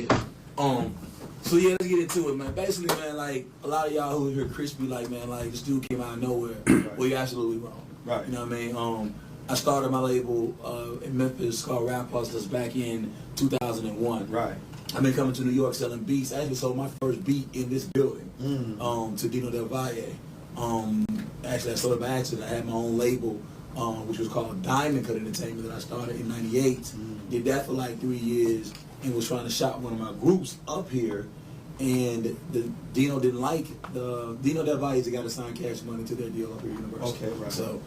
Yeah. So yeah, let's get into it, man. Basically, man, like a lot of y'all who hear Chris be like, man, like this dude came out of nowhere. Right. Well, you're absolutely wrong. Right. You know what I mean? I started my label in Memphis called Rap Hustlaz back in 2001. Right. I've been coming to New York selling beats. I actually sold my first beat in this building to Dino Del Valle. Actually, I sold it by accident. I had my own label, which was called Diamond Cut Entertainment, that I started in '98. Did that for like 3 years and was trying to shop one of my groups up here. And Dino didn't like the Dino Del Valle is the guy that signed Cash Money to their deal up here at Universal. Okay, right. So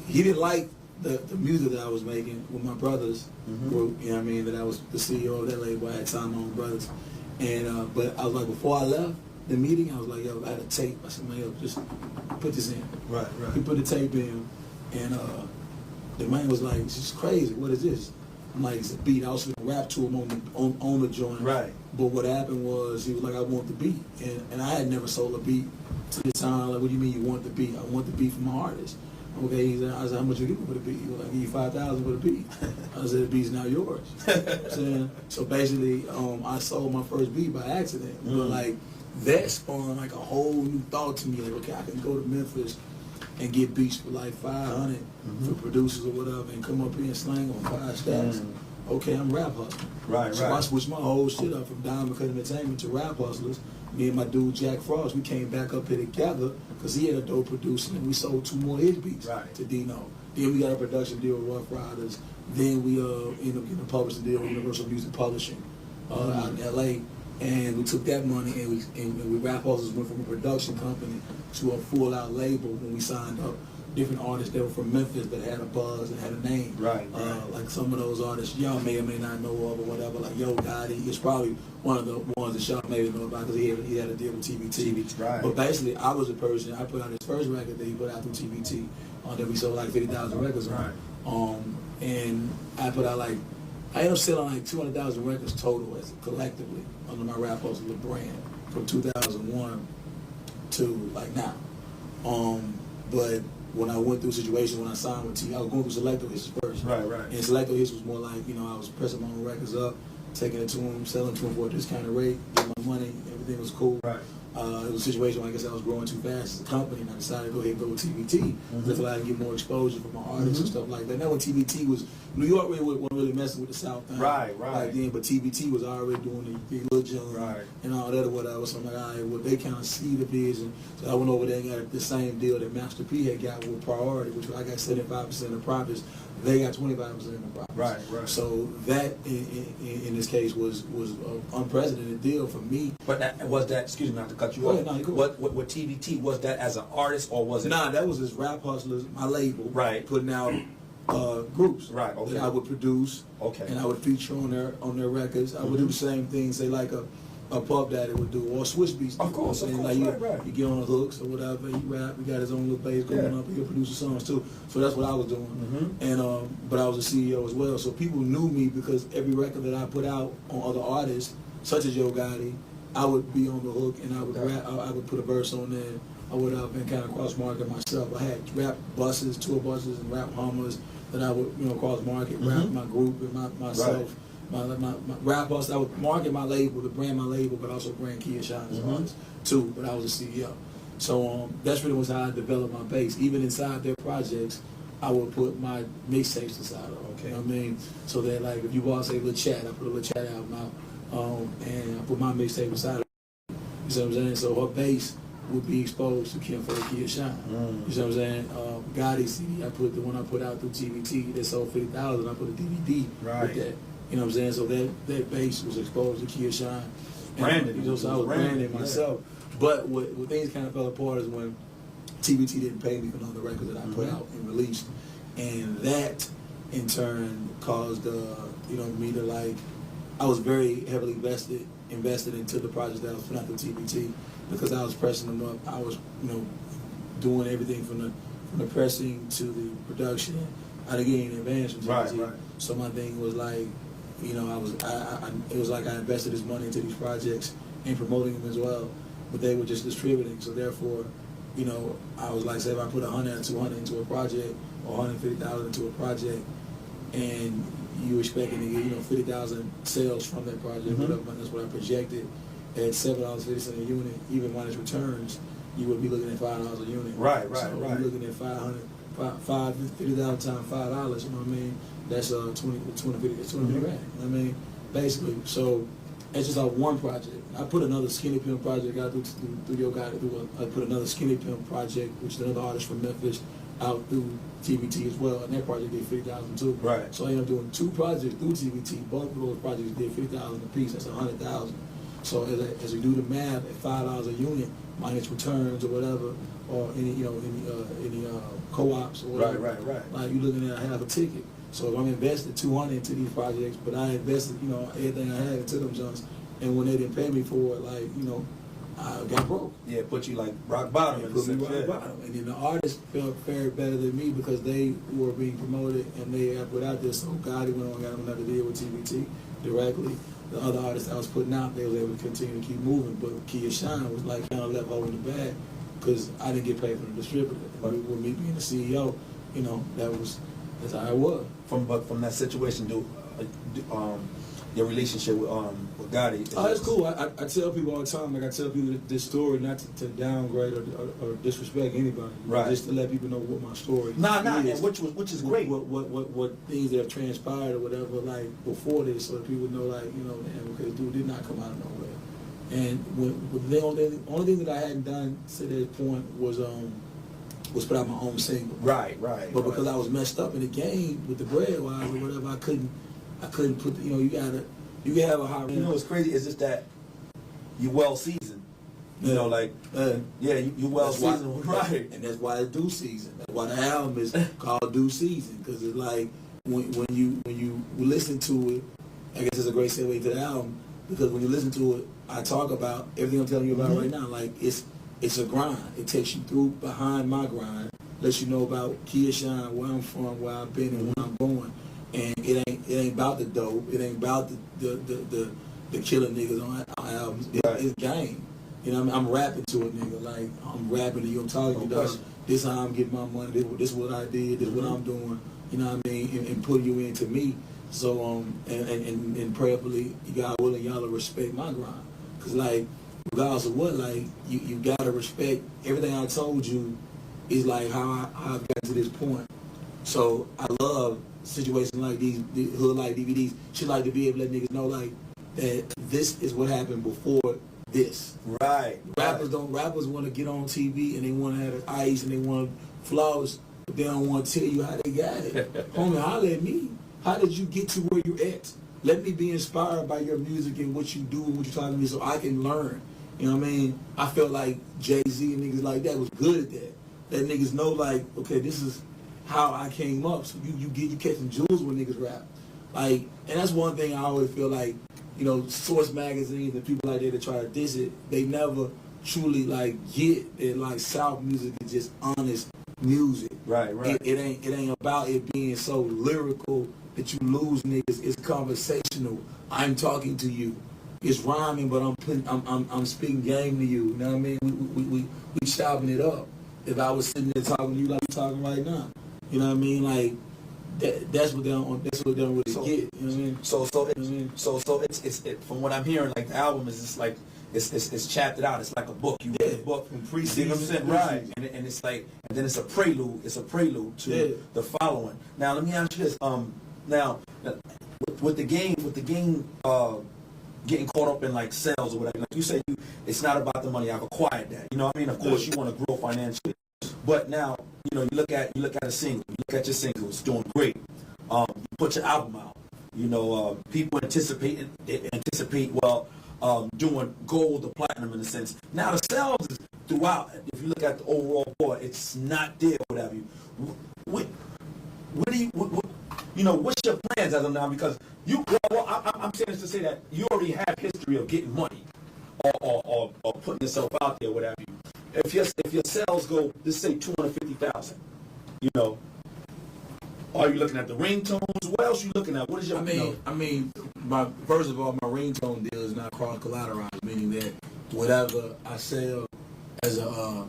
he didn't like the music that I was making with my brothers group, you know what I mean, that I was the CEO of that label. I had signed my own brothers. And but I was like, before I left the meeting, I was like, yo, I had a tape. I said, man, yo, just put this in. Right. He put the tape in, and the man was like, this is crazy, what is this? I'm like, it's a beat. I was going to rap to him on the joint. Right. But what happened was, he was like, I want the beat. And I had never sold a beat to the time. Like, what do you mean you want the beat? I want the beat from my artist. Okay, I said, how much you give me for the beat? He was like, I give you $5,000 for the beat. I said, the beat's now yours. So basically, I sold my first beat by accident. But like, that spawned like a whole new thought to me. Like, okay, I can go to Memphis and get beats for like 500 for producers or whatever, and come up here and slang on 5 stacks. Okay, I'm Rap Hustlaz. Right. So I switched my whole shit up from Diamond Cut Entertainment to Rap Hustlaz. Me and my dude Jack Frost, we came back up here together because he had a dope producer, and we sold 2 more of his beats to Dino. Then we got a production deal with Rough Riders. Then we ended up getting a publishing deal with Universal Music Publishing out in LA. And we took that money and we Rap Hustlaz went from a production company to a full-out label when we signed up different artists that were from Memphis that had a buzz and had a name. Right. Like some of those artists y'all may or may not know of or whatever, like Yo Gotti is probably one of the ones that y'all maybe know about because he had a deal with TVT. Right. But basically, I was a person, I put out his first record that he put out through TVT that we sold like 50,000 records on. Right. And I put out like, I ended up selling like 200,000 records total as collectively under my Rap Hustlaz brand from 2001 to like now. But when I went through a situation when I signed with I was going through Selecto Hits first. Right. And Selecto Hits was more like, I was pressing my own records up, taking it to them, selling to them for a discounted rate, getting my money, everything was cool. Right. It was a situation where I guess I was growing too fast as a company, and I decided to go ahead and go with TVT. I feel like I could get more exposure for my artists and stuff like that. Now when TVT was, New York really wasn't really messing with the South thing. Right. Like then, but TVT was already doing the Lil Jon and all that or whatever. So I'm like, all right, well, they kind of see the vision. So I went over there and got the same deal that Master P had got with Priority, which I got 75% of the profits. They got 25% of the profits. Right. So that, in this case, was an unprecedented deal for me. But was that, excuse me, not to cut you off, what TVT, was that as an artist or was it? Nah, that was his Rap Hustlaz, my label. Right. Putting out groups. Right, okay. That I would produce. Okay. And I would feature on their records. I would do the same things, say like a Puff Daddy would do, or Swiss Beats. Of course, like right. You get on the hooks or whatever, he rap, he got his own little bass going up, he'll produce the songs too. So that's what I was doing. And but I was a CEO as well, so people knew me because every record that I put out on other artists, such as Yo Gotti, I would be on the hook and I would rap, I would put a verse on there or whatever and kind of cross market myself. I had rap buses, tour buses, and rap Hummers that I would cross market, rap my group and myself. Right. My Rap Hustlaz, I would market my label, to brand my label, but also brand Kia Shine as artist too. But I was a CEO, so that's really was how I developed my base. Even inside their projects, I would put my mixtapes inside of them. Okay, you know what I mean, so that like if you all say Lil Chat, I put a Lil Chat album out, and I put my mixtape inside of it. You see what I'm saying? So her base would be exposed to Kim for the Kia Shine. You see what I'm saying? Gotti CD, I put the one I put out through TVT that sold 50,000. I put a DVD with that. You know what I'm saying? So that base was exposed to Kia Shine. Brandon. So I was branding myself. But what things kind of fell apart is when TVT didn't pay me for none of the records that I put out and released. And that, in turn, caused, me to like, I was very heavily invested into the projects that I was putting out through TVT because I was pressing them up. I was, doing everything from the pressing to the production. I didn't get any advance from TVT. Right. So my thing was like, it was like I invested this money into these projects and promoting them as well, but they were just distributing. So therefore, I was like, say if I put 100 or 200 into a project or 150,000 into a project, and you expecting to get 50,000 sales from that project, whatever. That's what I projected at $7.50 a unit, even minus returns. You would be looking at $5 a unit. Right. So you're looking at 50,000 times $5. You know what I mean? That's 20 grand. I mean, basically. So it's just one project. I put another Skinny Pimp project out through Yo Gotti. I put another Skinny Pimp project, which is another artist from Memphis, out through TVT as well, and that project did 50,000 too. Right. So I ended up doing 2 projects through TVT. Both of those projects did 50,000 a piece. That's 100,000. So as we do the math, at $5 a unit, minus returns or whatever, or any co-ops or whatever. Right. Like you're looking at half a ticket. So if I'm invested 200 into these projects, but I invested everything I had into them junks, and when they didn't pay me for it, I got broke. Yeah, put you like rock bottom. Put me rock bottom. And then the artists felt fared better than me because they were being promoted and they had put out there. So Gotti went on and got another deal with TVT directly. The other artists I was putting out, they was able to continue to keep moving. But Kia Shine was kind of left over in the bag because I didn't get paid from the distributor. But with me being the CEO, that's how it was. From that situation, your relationship with Gotti. It's cool. I tell people all the time, I tell people this story not to downgrade or disrespect anybody, right? Just to let people know what my story is. Which is great. What things that have transpired or whatever, before this, so that people know, damn, okay, dude did not come out of nowhere. And the only thing that I hadn't done to that point was put out my own single. Right. But because I was messed up in the game with the bread wise or whatever, I couldn't put you can have a high. What's crazy is just that you well seasoned. You well seasoned, right? And that's why it's due season. That's why the album is called Due Season, because it's like when you listen to it, I guess it's a great segue to the album, because when you listen to it, I talk about everything I'm telling you about right now. It's a grind. It takes you through behind my grind, lets you know about Kia Shine, where I'm from, where I've been, and where I'm going. And it ain't about the dope. It ain't about the killing niggas on albums. It's game. You know what I mean? I'm rapping to it, nigga. I'm rapping to you. I'm talking to you. This how I'm getting my money. This is what I did. This is what I'm doing. You know what I mean? And putting you into me. So and prayerfully, God willing, y'all will respect my grind. Cause regardless of what, you gotta respect everything I told you. Is how I've got to this point. So I love situations like these, hood like DVDs. Should like to be able to let niggas know that this is what happened before this. Right. Rappers want to get on TV and they want to have the ice and they want flawless, but they don't want to tell you how they got it. Homie, holler at me. How did you get to where you're at? Let me be inspired by your music and what you do and what you're talking to me, so I can learn. You know what I mean? I felt like Jay-Z and niggas like that was good at that. That niggas know okay, this is how I came up. So you catching jewels when niggas rap. And that's one thing I always feel Source magazines and people like that try to diss it, they never truly get that South music is just honest music. Right. It ain't about it being so lyrical that you lose niggas. It's conversational. I'm talking to you. It's rhyming, but I'm speaking game to you. You know what I mean? We chopping it up. If I was sitting there talking to you like you're talking right now, you know what I mean? That's what they don't really get. You know what I mean? So it's from what I'm hearing, the album is just it's chaptered out. It's like a book. You read the book from pre-season, right? And it's and then it's a prelude. It's a prelude to the following. Now let me ask you this. Now with the game getting caught up in sales or whatever. You say it's not about the money. I've acquired that. You know what I mean? Of course, you want to grow financially, but now you look at a single. You look at your single. It's doing great. You put your album out. People anticipate doing gold or platinum in a sense. Now the sales is throughout. If you look at the overall board, it's not there. Whatever what's your plans as of now? Because I'm saying this to say that you already have history of getting money or putting yourself out there, whatever. If your sales go, let's say 250,000, are you looking at the ringtones? What else are you looking at? What is your? First of all, my ringtone deal is not cross collateralized, meaning that whatever I sell as a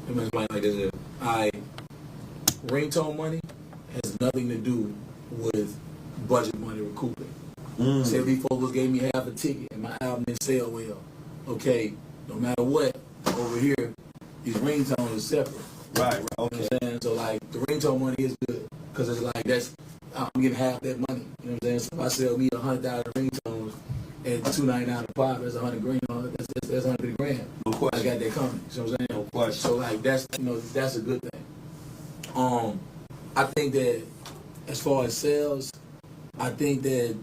let me explain like this. ringtone money has nothing to do with budget money recouping. Say if these folks gave me half a ticket and my album didn't sell well, okay, no matter what, over here, these ringtones are separate. Right, okay. You know what I'm saying? So like the ringtone money is good because it's like I'm getting half that money. You know what I'm saying? So if I sell me 100,000 ringtones at $2.99 a pop, that's 100 grand. That's 150 grand. No question. I got that coming. You know what I'm saying? No question. So like that's a good thing. I think that as far as sales, I think it's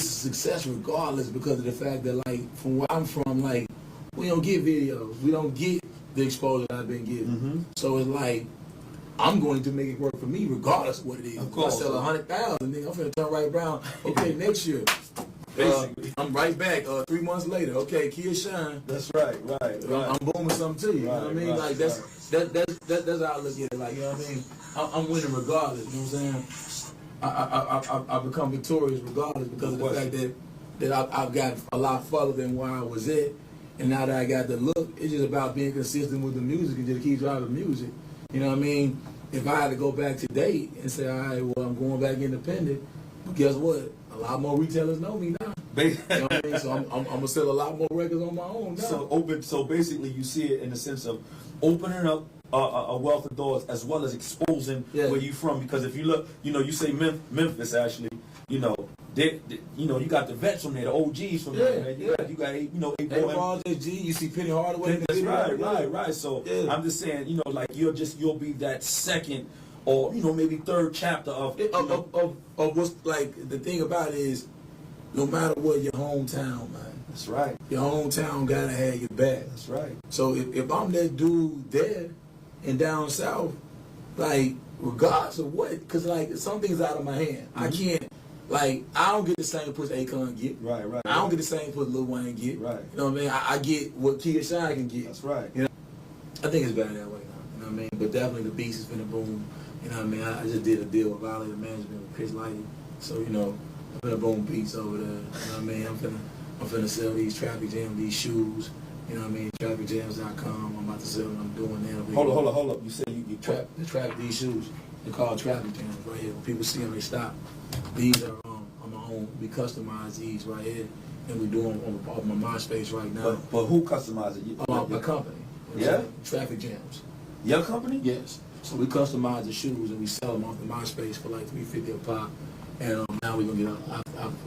a success regardless because of the fact that like from where I'm from, like we don't get videos, we don't get the exposure that I've been getting. So it's like I'm going to make it work for me regardless of what it is. Of course. If I sell 100,000, nigga, I'm finna turn right around. Okay, next year. Basically. I'm right back 3 months later. Okay, Kia Shine. That's right. I'm booming something to you. You know what I mean? Right, like that's how I look at it. Like, you know what I mean? I'm winning regardless. You know what I'm saying? I become victorious regardless because of the fact that I've got a lot further than where I was at, and now that I got the look, it's just about being consistent with the music and just keep driving music. You know what I mean? If I had to go back today and say, all right, well, I'm going back independent, but guess what? A lot more retailers know me now. You know what I mean? So I'm gonna sell a lot more records on my own now. So basically, you see it in the sense of opening up a wealth of doors as well as exposing where you from. Because if you look, you say Memphis actually, you got the vets from there, the OGs from there. Man. You got you see Penny Hardaway. That's right. So I'm just saying, like you'll be that second or maybe third chapter of what's like the thing about it is, no matter what, your hometown, man. That's right. Your hometown gotta have your back. That's right. So if I'm that dude there and down south, like regardless of what, because like something's out of my hand. I can't. Like, I don't get the same push Akon get. Right. I don't get the same push Lil Wayne get. Right. You know what I mean? I get what Kia Shine can get. That's right. I think it's better that way now. You know what I mean? But definitely the beast has been a boom. You know what I mean? I just did a deal with Violator Management with Chris Lighty. So, I'm gonna boom beats over there. You know what I mean? I'm finna sell these Traffic Jam, these shoes. You know what I mean? TrafficJams.com. I'm about to sell them. I'm doing that. Hold up. You said you trap these shoes. They're called Traffic Jams right here. When people see them, they stop. These are on my own. We customize these right here, and we do them on my MySpace right now. But who customizes it? My company. Yeah? Traffic Jams. Your company? Yes. So we customize the shoes and we sell them off the MySpace for like $350 a pop. And now we're gonna get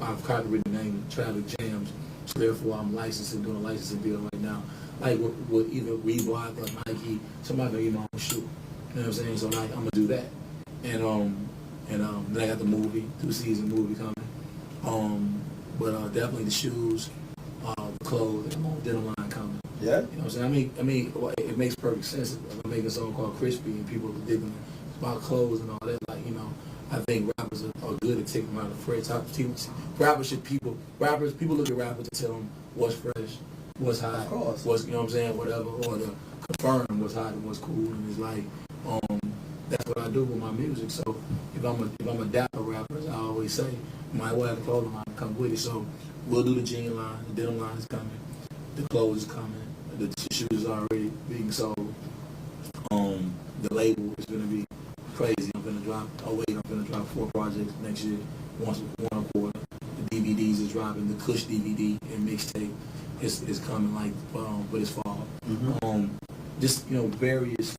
I've copyrighted the name Traffic Jams. So therefore I'm licensing, doing a licensing deal right now. Like with either Reebok or Nike, somebody gonna get my own shoe. You know what I'm saying? So like I'm gonna do that. And then I got the movie, 2-season movie coming. But definitely the shoes, the clothes, and the denim line coming. Yeah. You know what I'm saying? I mean, it makes perfect sense. I'm making a song called Crispy and people are digging about clothes and all that. Like, I think rappers are good at taking them out of the fresh. People look at rappers to tell them what's fresh, what's hot, of course. what's, whatever, or to confirm what's hot and what's cool. And it's like, that's what I do with my music. So if I'm a dapper rapper, as I always say, you might well have a clothing line to come with it. So we'll do the jean line, the denim line is coming, the clothes is coming, the shoes are already being sold. The label is gonna be crazy. I'm gonna drop 4 projects next year, one a quarter. The DVDs is dropping. The Kush DVD and mixtape is coming like but it's fall. Just various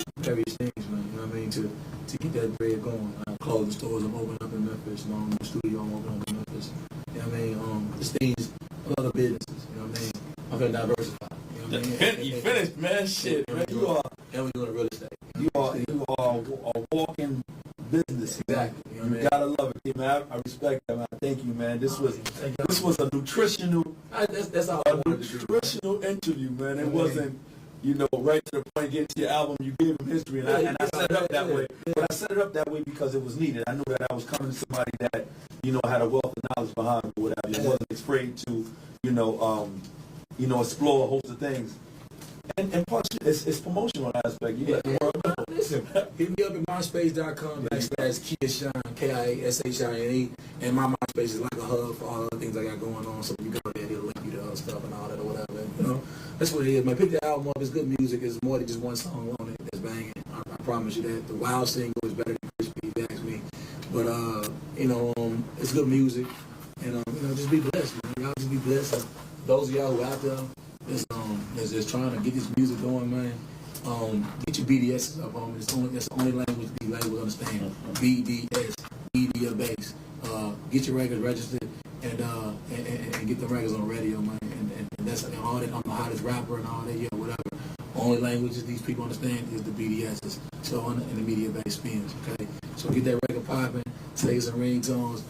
things, man. You know what I mean, to keep that bread going. Clothing stores I'm opening up in Memphis. The studio I'm opening up in Memphis. You know what I mean? Just things, other businesses. You know what I mean? I'm gonna diversify. You know what I mean? You finished, man. Shit, man. And we're doing real estate. You are a walking business. Exactly. You know what I mean? You gotta love it, man. I respect that, man. Thank you, man. This was a nutritional. That's all I wanted to do. Nutritional interview, man. It wasn't, right to the point, get to your album. You gave him history, and I set it up that way. But I set it up that way because it was needed. I knew that I was coming to somebody that had a wealth of knowledge behind him, or whatever. And wasn't afraid to, explore a host of things. And plus, it's promotional aspect. Listen, hit me up at myspace.com /Kia Shine, KIASHINE, and my MySpace is like a hub for all the things I got going on. So you go there, it'll link you to other stuff and all that or whatever. That's what it is, man. Pick the album up. It's good music. It's more than just one song on it that's banging. I promise you that. The Wild single is better than Crispy, if you ask me. But, it's good music. And, just be blessed, man. Y'all just be blessed. And those of y'all who out there that's just trying to get this music going, man, get your BDSs up on it. That's the only language these labels understand. BDS, media base. Get your records registered and get the records on the radio, man. And that's all that. I'm the hottest rapper and all that, yeah, whatever. Only languages these people understand is the BDSs. So in the media base spins, okay? So get that record popping, take some ringtones.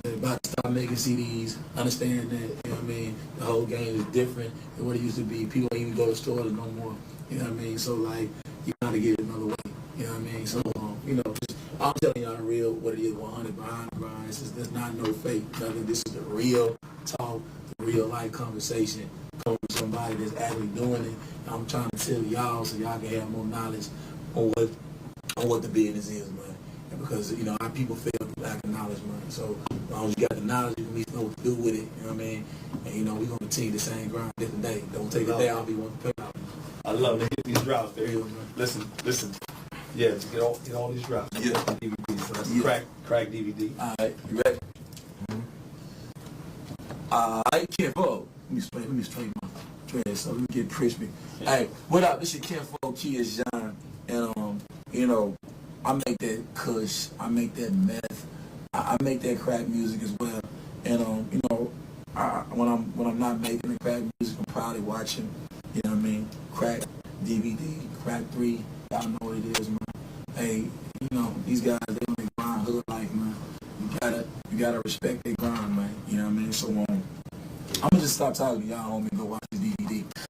They're about to stop making CDs. Understand that, you know what I mean? The whole game is different than what it used to be. People don't even go to stores no more. You know what I mean? So like, you gotta get it another way. You know what I mean? So just, I'm telling y'all the real what it is, 100 behind the grind. There's not no fake. Nothing. This is the real talk, the real life conversation. Coming from somebody that's actually doing it. I'm trying to tell y'all so y'all can have more knowledge on what the business is, man. And because our people fail to lack of knowledge, man. So as long as you got the knowledge, you can at least know what to do with it. You know what I mean? And we're gonna continue the same grind different day. Don't take a day off. You want to pay out. I love to hit these drops, baby. Listen. Yeah, to get all these drops. Yeah. DVD. So that's Crackdvd. All right, you ready? I can't vote. Let me straighten my dread so let me get crispy. Hey, what up? This is Ken Folk, Kia John, and I make that kush, I make that meth, I make that crack music as well. And when I'm not making the crack music, I'm probably watching, you know what I mean, Crackdvd, Crack 3, y'all know what it is, man. Hey, these guys, they on their grind hood life, man. You gotta respect their grind, man. You know what I mean? So I'm gonna just stop talking to y'all, homie.